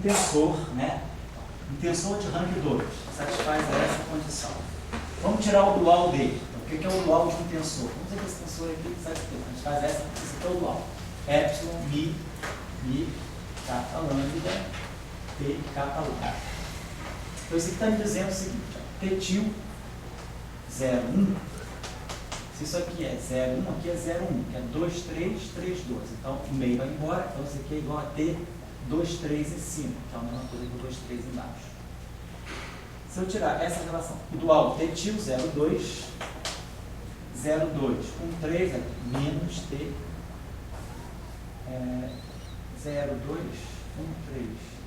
tensor, né? Um tensor de rank 2 satisfaz essa condição. Vamos tirar o dual dele. Então, o que é o dual de um tensor? Vamos dizer que esse tensor aqui satisfaz essa, esse aqui é o dual. Epsilon, mi, kappa, lambda, t, kappa, lambda. Então, isso aqui está me dizendo o seguinte, ó, t til 0,1, se isso aqui é 0,1, aqui é 0,1, que é 2, 3, 3, 2. Então, o meio vai embora, então isso aqui é igual a t 2, 3 em cima, que é a mesma coisa que o 2, 3 embaixo. Se eu tirar essa relação, o dual t til 0,2, 0,2, 1,3 é menos t 0,2, 1,3,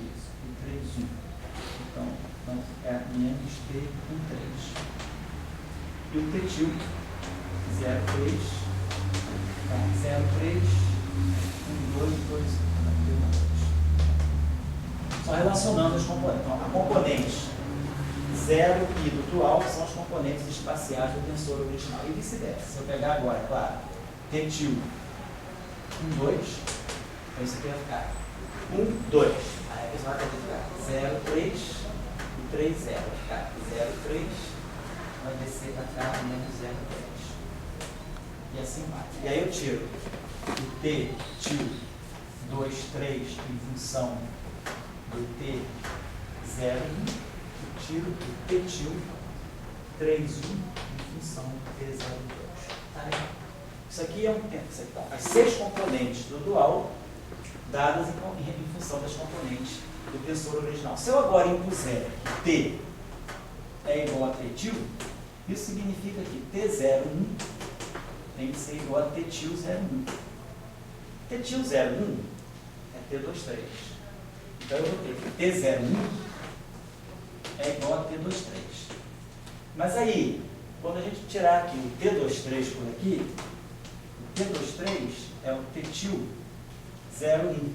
isso, 1,3, 1. Então é menos t 1,3. E o t til 0,3, 0,3, 1,2, 2, 1. Só relacionando os componentes. Então, a componente 0 e do dual são os componentes espaciais do tensor original. E vice-versa. Se eu pegar agora, claro, t til 1, 2, então isso aqui vai ficar 1, 2. Aí a pessoa vai ter que ficar 0, 3 e 3, 0. Vai ficar 0, 3, vai descer para cá menos 0, 3. E assim vai. E aí eu tiro o t til 2, 3 em função do t 0, 1, tiro o t til 3, 1 em função do t 0, 2. Tá? Isso aqui é um tempo. As 6 componentes do dual dadas em função das componentes do tensor original. Se eu agora impuser que t é igual a t til, isso significa que t 0, 1 tem que ser igual a t til 0, 1. t til 0, 1 é t 2, 3. Então, eu vou ter que T01 é igual a T23. Mas aí, quando a gente tirar aqui o T23 por aqui, o T23 é o T til 01.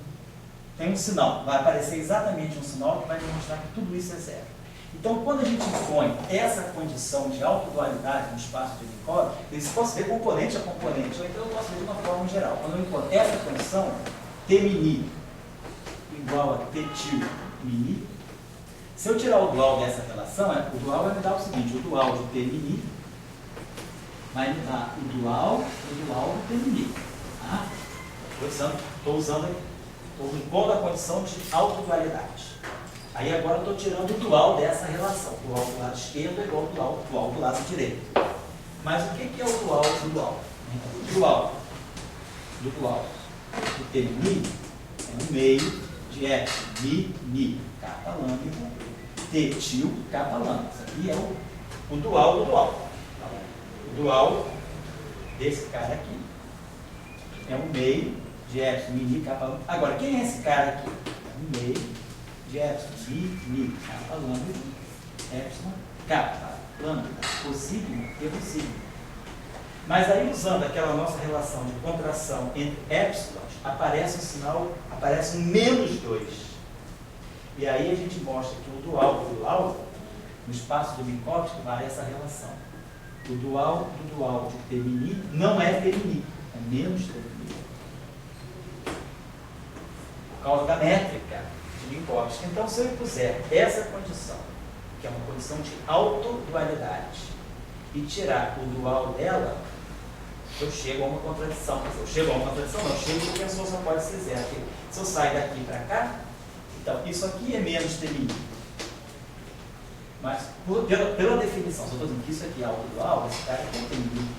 Tem um sinal, vai aparecer exatamente um sinal que vai demonstrar que tudo isso é zero. Então, quando a gente põe essa condição de autodualidade no espaço de Minkowski, eu posso ver componente a componente, ou então eu posso ver de uma forma geral. Quando eu encontro essa condição, T mini igual a T til mini. Se eu tirar o dual dessa relação, o dual vai me dar o seguinte, o dual de T mini vai me dar o dual do T mini. Tá? Estou impondo a condição de autodualidade. Aí agora eu estou tirando o dual dessa relação. O dual do lado esquerdo é igual ao dual do lado direito. Mas o que é o dual do dual? O dual do T mini é um meio de F, mi, kappa lambda, T til, kappa lambda. Isso aqui é o dual do dual. O dual desse cara aqui é um meio de F, mi, kappa lambda. Agora, quem é esse cara aqui? É um meio de F, mi, kappa lambda, epsilon, kappa lambda, possível, reduzido. Mas aí, usando aquela nossa relação de contração entre epsilon, aparece um sinal, aparece um menos 2. E aí a gente mostra que o dual do dual, no espaço de Minkowski, vale essa relação. O dual do dual de T mini não é T mini, é menos T mini. Por causa da métrica de Minkowski. Então, se eu puser essa condição, que é uma condição de autodualidade, e tirar o dual dela, eu chego a uma contradição. Se eu chego a uma contradição, não, eu chego porque a tensor só pode ser zero. Se eu sair daqui para cá, então isso aqui é menos T mini. Mas pela definição, se eu estou dizendo que isso aqui é autodual, esse cara aqui é T mini.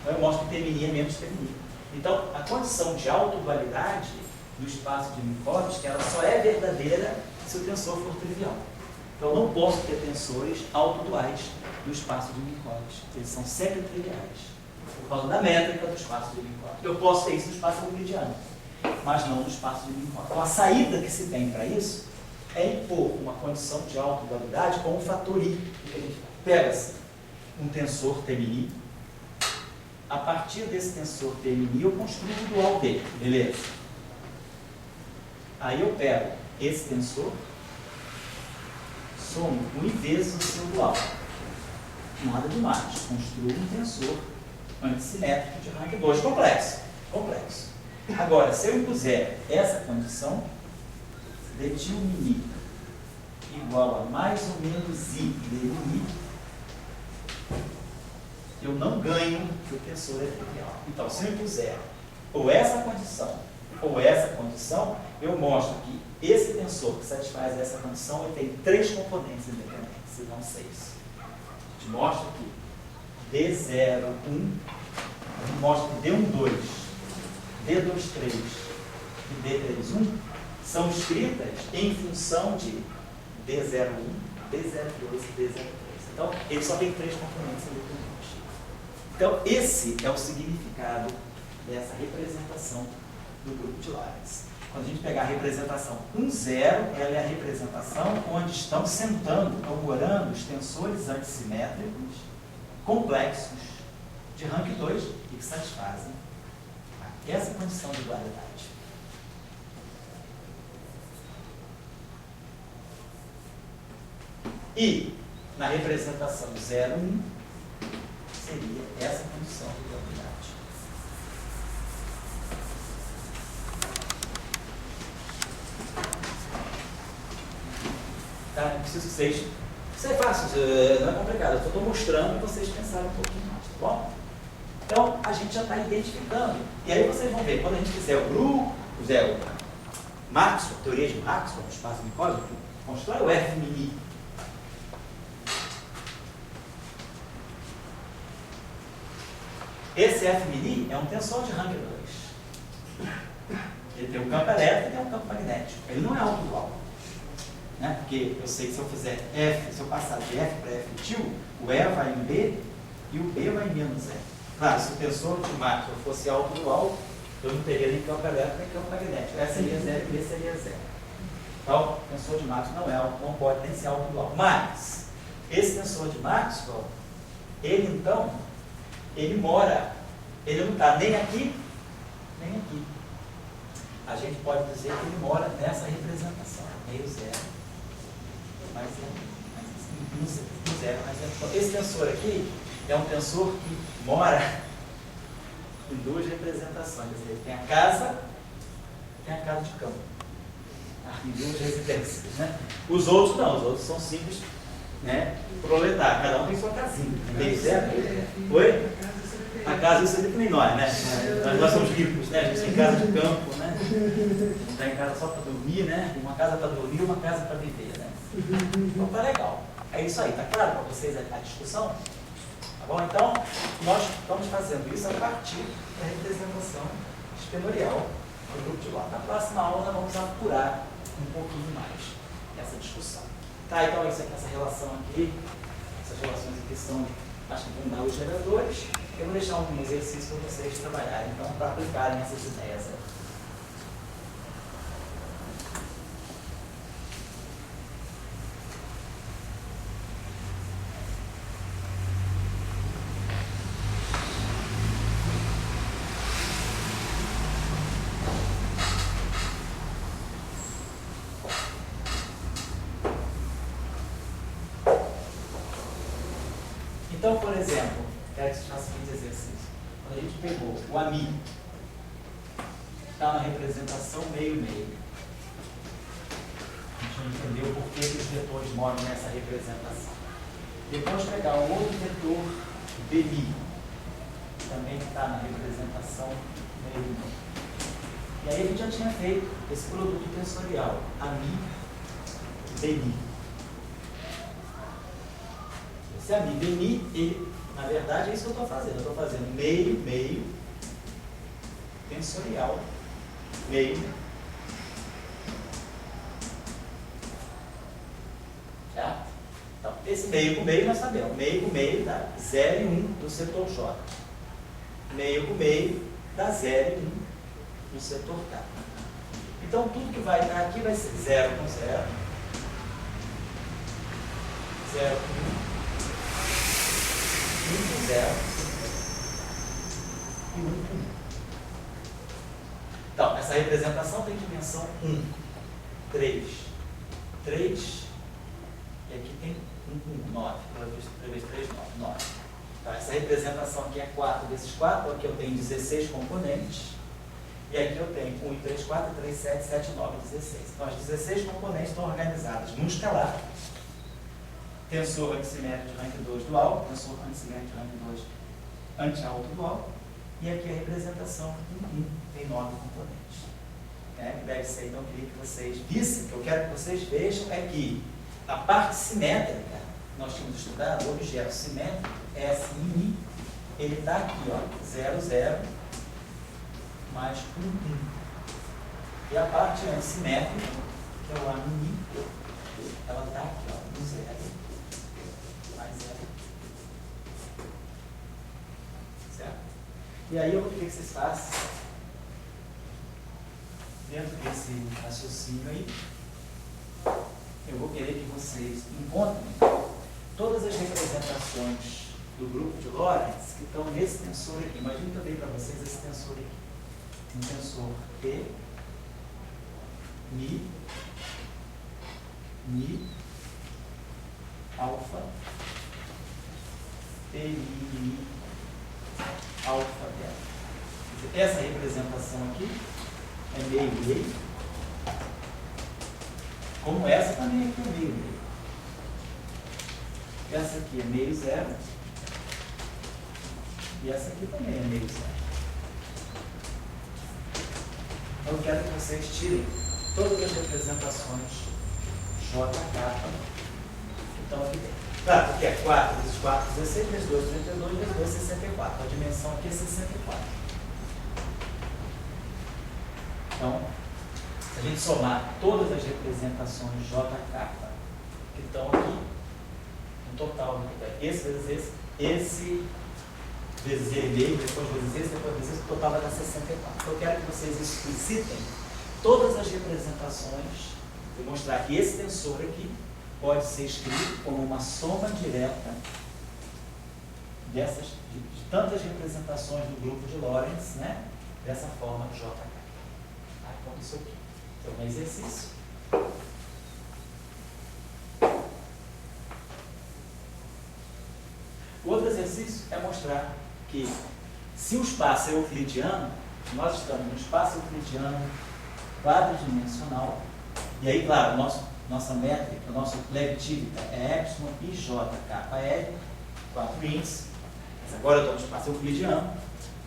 Então eu mostro que T mini é menos T mini. Então a condição de autodualidade do espaço de Minkowski, ela só é verdadeira se o tensor for trivial. Então eu não posso ter tensores autoduais do espaço de Minkowski. Eles são sempre triviais. Por causa da métrica do espaço de Minkowski. Eu posso ter isso no espaço euclidiano, mas não no espaço de Minkowski. Então a saída que se tem para isso é impor uma condição de autodualidade com um fator I. Pega-se um tensor T mini, a partir desse tensor T mini eu construo o dual dele, beleza? Aí eu pego esse tensor, somo 1 vezes o seu dual. Nada demais, construo um tensor antissimétrico de rank 2 complexo. Agora, se eu impuser essa condição, detilmini igual a mais ou menos I delini, eu não ganho que o tensor é trivial. Então, se eu impuser ou essa condição, eu mostro que esse tensor que satisfaz essa condição ele tem 3 componentes independentes, e não 6. Eu te mostro que D0, 1, eu mostro que D1, 2, D2, 3 e D3, 1 são escritas em função de D01, D02 e D03. Então, ele só tem 3 componentes independentes. Então, esse é o significado dessa representação do grupo de Lorentz. Quando a gente pegar a representação 1,0, ela é a representação onde estão sentando, estão morando os tensores antissimétricos complexos de rank 2 e que satisfazem essa condição de dualidade. E na representação 0,1 seria essa condição de dualidade. Tá? Não preciso que vocês... Isso é fácil, não é complicado. Eu só estou mostrando e vocês pensarem um pouquinho mais, tá bom? Então, a gente já está identificando. E aí vocês vão ver, quando a gente fizer o grupo, fizer o Maxwell, a teoria de Maxwell, do espaço micósmico, constrói o F mini. Esse F mini é um tensor de rank 2. Ele tem um campo elétrico e tem um campo magnético. Ele não é autodual. Né? Porque eu sei que se eu fizer F, se eu passar de F para F til, o E vai em B e o B vai em menos E. Claro, se o tensor de Maxwell fosse autodual, eu não teria nem campo elétrico nem campo magnético. E seria 0 e B seria 0. Então, o tensor de Maxwell não pode nem ser autodual. Mas, esse tensor de Maxwell, ele então, ele mora, ele não está nem aqui, nem aqui. A gente pode dizer que ele mora nessa representação, meio zero, mais zero, mais zero. Esse tensor aqui é um tensor que mora em 2 representações. Quer dizer, tem a casa de campo, em 2 residências. Né? Os outros não, os outros são simples, né, proletários, cada um tem sua casinha. Meio zero. Oi? A casa isso é que nem nós, né? Nós somos ricos, né? A gente tem casa de campo, né? Não está em casa só para dormir, né? Uma casa para dormir e uma casa para viver, né? Então tá legal. É isso aí, tá claro para vocês a discussão? Tá bom? Então, nós estamos fazendo isso a partir da representação espenorial do grupo de Lorentz. Na próxima aula nós vamos apurar um pouquinho mais essa discussão. Tá, então isso aqui, essa relação aqui, essas relações aqui são, acho que vão dar os geradores. Eu vou deixar um exercício para vocês trabalharem, então, para aplicarem essas ideias aí. Então, por exemplo, quero que vocês façam o seguinte exercício. Quando a gente pegou o AMI, está na representação meio-meio. A gente entendeu por que os vetores moram nessa representação. Depois pegar um outro vetor, BMI, que também está na representação meio-meio. E aí a gente já tinha feito esse produto tensorial, AMI, BMI. Esse AMI, BMI, ele, na verdade, é isso que eu estou fazendo. Eu estou fazendo meio, tensorial, meio. Certo? Então, esse meio com meio nós sabemos. Meio com meio dá 0 e 1 do setor J. Meio com meio dá 0 e 1 do setor K. Então, tudo que vai dar aqui vai ser 0 com 0. 0 com 1. 1 com 0 e 1 com 1. Então, essa representação tem dimensão 1, 3, 3, e aqui tem 1 com 9, 3 vezes 3, 9. Então, essa representação aqui é 4 vezes 4, aqui eu tenho 16 componentes, E aqui eu tenho 1, 3, 4, 3, 7, 7, 9, 16. Então, as 16 componentes estão organizadas num escalar. Tensor antissimétrico de rank 2 dual, tensor antissimétrico de rank 2 anti-alto dual. E aqui a representação em 1 tem 9 componentes. Que deve ser, então, eu queria que vocês vissem, que eu quero que vocês vejam é que a parte simétrica, nós tínhamos estudado, o objeto simétrico, S em I, ele está aqui, ó, 0, 0, mais 1, 1. E a parte antissimétrica, que é o A em I, ela está aqui, ó, no 0, mais 0. Certo? E aí eu vou querer que vocês façam, dentro desse raciocínio aí, eu vou querer que vocês encontrem todas as representações do grupo de Lorentz que estão nesse tensor aqui. Imagina que eu dei para vocês esse tensor aqui. Um tensor T, Mi, alfa, T, Mi, alfa, delta. Essa representação aqui é meio, meio. Como essa também aqui é meio, meio. Essa aqui é meio, zero. E essa aqui também é meio, zero. Então, eu quero que vocês tirem todas as representações JK que estão aqui dentro. Claro, porque é 4 vezes 4, 16, vezes 2, 32, vezes 2, 64. A dimensão aqui é 64. Então, se a gente somar todas as representações JK que estão aqui, no total, esse vezes esse vezes ele meio, depois vezes esse, depois vezes esse, o total vai dar 64. Eu quero que vocês explicitem todas as representações e mostrar que esse tensor aqui pode ser escrito como uma soma direta dessas, de tantas representações do grupo de Lorentz, né? Dessa forma JK. Então, isso aqui. Então, um exercício. O outro exercício é mostrar que, se o espaço é euclidiano, nós estamos no espaço euclidiano quadridimensional, e aí, claro, nossa métrica, o nosso Levi-Tivita é epsilon e j, kappa L, 4 índices, mas agora eu estou no espaço euclidiano.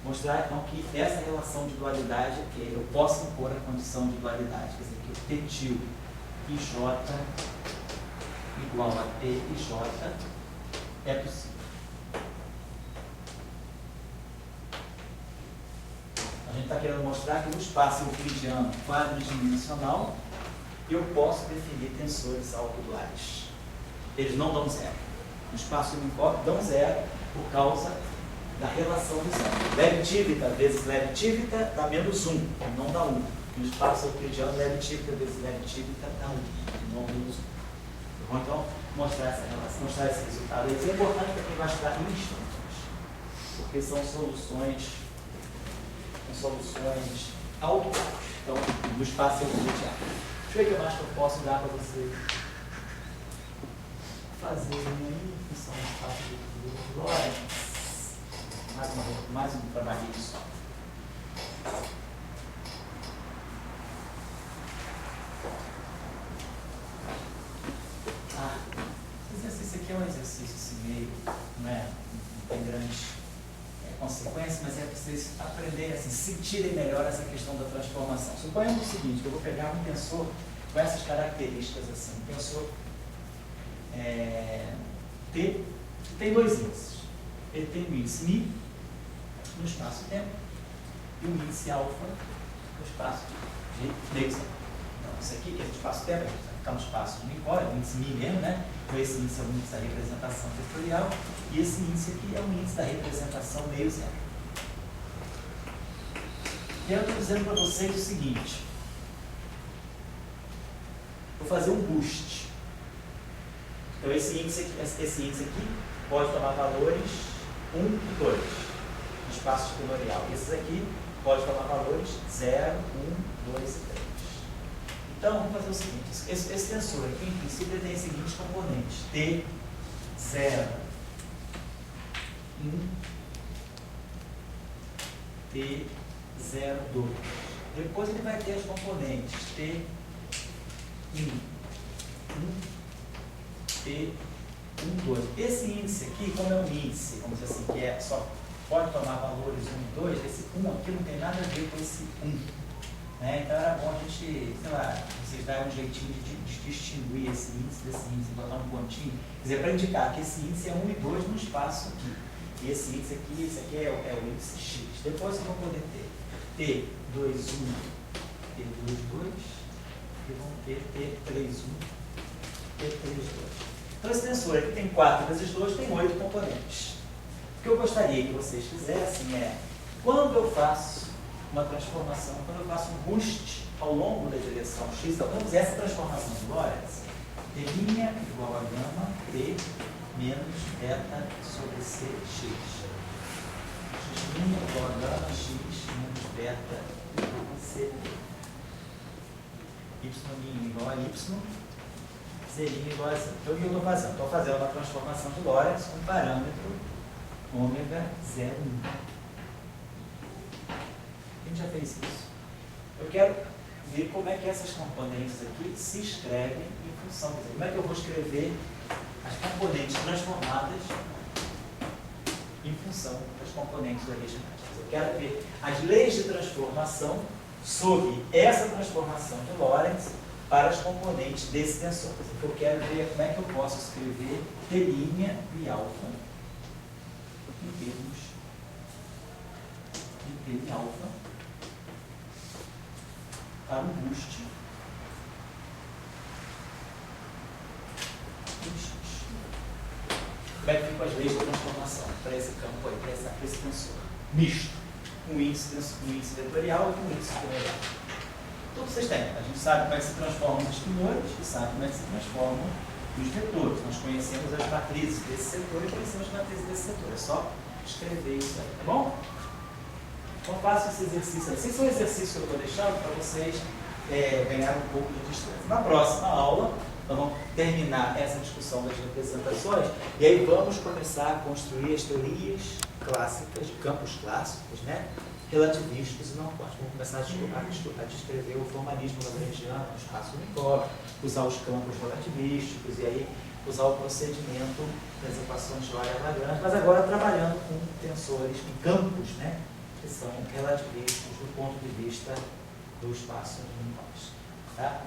Mostrar, então, que essa relação de dualidade, que eu posso impor a condição de dualidade, quer dizer, que o T til e J igual a T e J é possível. A gente está querendo mostrar que no espaço euclidiano quadridimensional, eu posso definir tensores autoduais. Eles não dão zero. No espaço unicórnio dão zero por causa da relação de zero. Levi-Tivita vezes Levi-Tivita dá menos 1, não dá 1. No espaço euclidiano, Levi-Tivita vezes Levi-Tivita dá 1, não menos 1. Vou então mostrar essa relação, mostrar esse resultado. Isso é importante para quem vai estudar instantes, porque são soluções autoduais. Então, no espaço euclidiano. Deixa eu ver o que mais que eu posso dar para vocês fazerem aí, que são os espaços de Lorentz. Mais um trabalhinho só. Esse exercício aqui é um exercício assim, meio, não tem grande consequência, mas é para vocês aprenderem, assim, sentirem melhor essa questão da transformação. Suponhamos o seguinte, que eu vou pegar um tensor com essas características assim, um tensor T, que tem dois índices. Ele tem o índice Mi no espaço-tempo e o índice alfa no espaço de Dixon. Então, isso aqui, que é o espaço-tempo, a gente vai ficar no espaço de unicórnio, o índice Mi mesmo, né? Então, esse índice é o índice da representação vetorial e esse índice aqui é o índice da representação meio zero. E aí eu estou dizendo para vocês o seguinte: vou fazer um boost. Então, esse índice aqui pode tomar valores 1 e 2 no espaço vetorial. Esses aqui podem tomar valores 0, 1, 2 e 3. Então, vamos fazer o seguinte: esse tensor aqui, em princípio, ele tem os seguintes componentes: T, 0, 1, T, 0, 2. Depois ele vai ter as componentes T, I, 1, T, 1, 2. Esse índice aqui, como é um índice, vamos dizer assim, que só pode tomar valores 1 e 2, esse 1 aqui não tem nada a ver com esse 1. Né? Então era bom a gente, sei lá, vocês darem um jeitinho de distinguir esse índice desse índice, botar um pontinho, quer dizer, para indicar que esse índice é 1 e 2 no espaço aqui. E esse índice aqui, esse aqui é o índice X. Depois vocês vão poder ter T21, T22 e vão ter T31, T32. Então esse tensor aqui tem 4 vezes 2, tem 8 componentes. O que eu gostaria que vocês fizessem é, quando eu faço uma transformação, quando eu faço um boost ao longo da direção X, então vamos essa transformação de Lorentz, T' igual a gama T menos beta sobre CX. X' igual a gama X menos beta sobre C. Y' igual a Y, Z' igual a Z. Então o que eu estou fazendo? Estou fazendo uma transformação de Lorentz com parâmetro ômega 0,1. A gente já fez isso. Eu quero ver como é que essas componentes aqui se escrevem em função disso. Como é que eu vou escrever as componentes transformadas em função das componentes originais. Eu quero ver as leis de transformação sob essa transformação de Lorentz para as componentes desse tensor. Então, eu quero ver como é que eu posso escrever T' e alfa em termos de T' alfa para um boost em X. Como é que ficam as leis de transformação para esse campo aí, para esse tensor? Misto. Um índice vetorial e um índice exponencial. Então vocês têm. A gente sabe como é que se transformam os extensores e sabe como é que se transformam os vetores. Nós conhecemos as matrizes desse setor e conhecemos as matrizes desse setor. É só escrever isso aí, tá bom? Então façam esse exercício aí. Esse são exercícios que eu estou deixando para vocês ganharem um pouco de destreza. Na próxima aula, nós vamos terminar essa discussão das representações e aí vamos começar a construir as teorias clássicas, de campos clássicos, né? Relativísticos e não quânticos. Vamos começar a descrever o formalismo lagrangiano no espaço unicórnio, usar os campos relativísticos e aí usar o procedimento das equações de Euler-Lagrange, mas agora trabalhando com tensores, com campos, né? Que são relativísticos do ponto de vista do espaço unicórnio. Tá?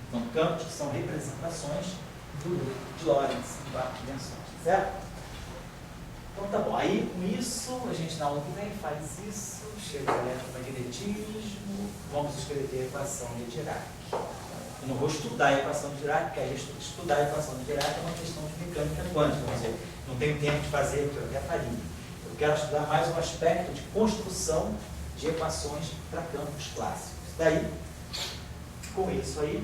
Então, campos que são representações de Lorentz em 4 dimensões, certo? Então tá bom, aí com isso, a gente na aula que vem faz isso, chega ao eletromagnetismo, vamos escrever a equação de Dirac. Eu não vou estudar a equação de Dirac, porque aí estudar a equação de Dirac é uma questão de mecânica quântica, quer dizer, não tenho tempo de fazer o que eu até faria. Eu quero estudar mais um aspecto de construção de equações para campos clássicos. Daí, com isso aí,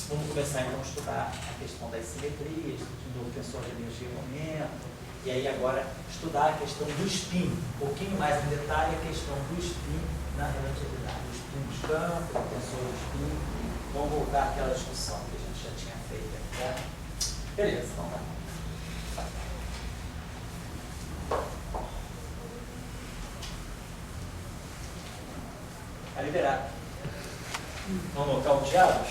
vamos começar então a estudar a questão das simetrias, do tensor de energia e momento, e aí agora estudar a questão do spin, um pouquinho mais em detalhe a questão do spin na relatividade, o spin dos campos, o tensor do spin. Vamos voltar àquela discussão que a gente já tinha feito aqui, tá? Beleza, então tá. Tá liberado. Vamos nocauteá-los?